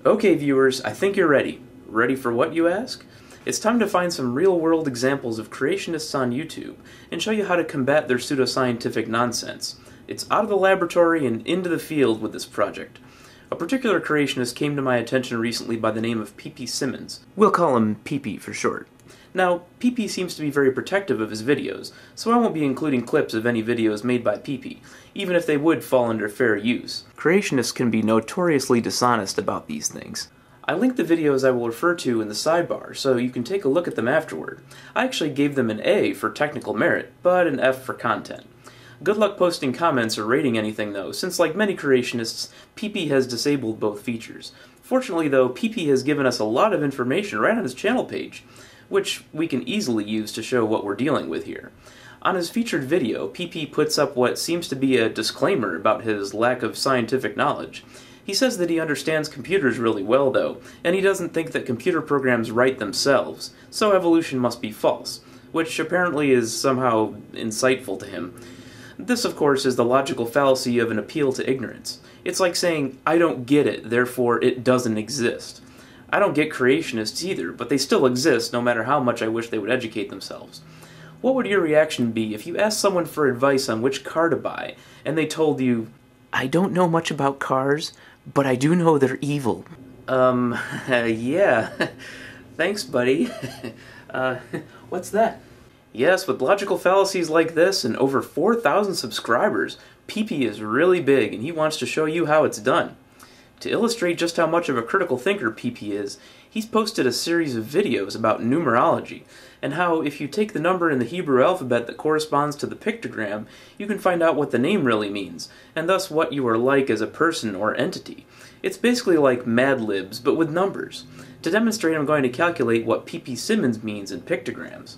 Okay, viewers, I think you're ready. Ready for what, you ask? It's time to find some real-world examples of creationists on YouTube and show you how to combat their pseudo-scientific nonsense. It's out of the laboratory and into the field with this project. A particular creationist came to my attention recently by the name of PPSimmons. We'll call him PP for short. Now, PP seems to be very protective of his videos, so I won't be including clips of any videos made by PP, even if they would fall under fair use. Creationists can be notoriously dishonest about these things. I linked the videos I will refer to in the sidebar, so you can take a look at them afterward. I actually gave them an A for technical merit, but an F for content. Good luck posting comments or rating anything though, since like many creationists, PP has disabled both features. Fortunately though, PP has given us a lot of information right on his channel page, which we can easily use to show what we're dealing with here. On his featured video, PP puts up what seems to be a disclaimer about his lack of scientific knowledge. He says that he understands computers really well though, and he doesn't think that computer programs write themselves, so evolution must be false, which apparently is somehow insightful to him. This, of course, is the logical fallacy of an appeal to ignorance. It's like saying, I don't get it, therefore it doesn't exist. I don't get creationists either, but they still exist no matter how much I wish they would educate themselves. What would your reaction be if you asked someone for advice on which car to buy, and they told you, I don't know much about cars, but I do know they're evil? Yeah. Thanks, buddy. What's that? Yes, with logical fallacies like this and over 4,000 subscribers, PP is really big and he wants to show you how it's done. To illustrate just how much of a critical thinker PP is, he's posted a series of videos about numerology, and how if you take the number in the Hebrew alphabet that corresponds to the pictogram, you can find out what the name really means, and thus what you are like as a person or entity. It's basically like Mad Libs, but with numbers. To demonstrate, I'm going to calculate what PPSimmons means in pictograms.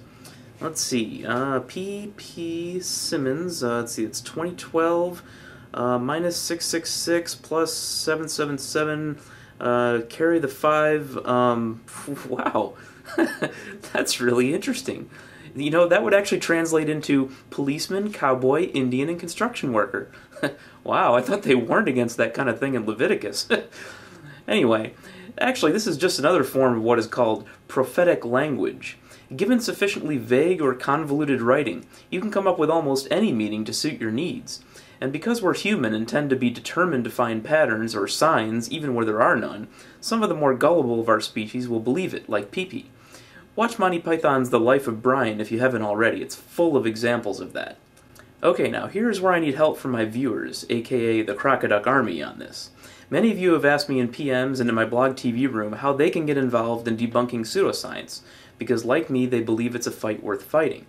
Let's see, PPSimmons, let's see, it's 2012, minus 666 plus 777, carry the 5, wow, that's really interesting. You know, that would actually translate into policeman, cowboy, Indian, and construction worker. Wow, I thought they warned against that kind of thing in Leviticus. Anyway, actually this is just another form of what is called prophetic language. Given sufficiently vague or convoluted writing, you can come up with almost any meaning to suit your needs. And because we're human and tend to be determined to find patterns or signs even where there are none, some of the more gullible of our species will believe it, like PP. Watch Monty Python's The Life of Brian if you haven't already. It's full of examples of that. Okay, now here's where I need help from my viewers, aka the Crocoduck Army, on this. Many of you have asked me in PMs and in my blog TV room how they can get involved in debunking pseudoscience, because like me, they believe it's a fight worth fighting.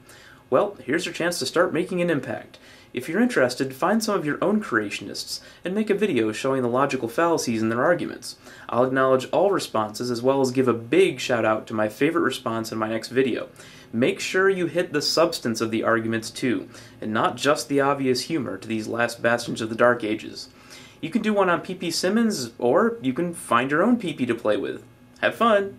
Well, here's your chance to start making an impact. If you're interested, find some of your own creationists and make a video showing the logical fallacies in their arguments. I'll acknowledge all responses as well as give a big shout out to my favorite response in my next video. Make sure you hit the substance of the arguments too, and not just the obvious humor to these last bastions of the Dark Ages. You can do one on PPSimmons, or you can find your own PP to play with. Have fun!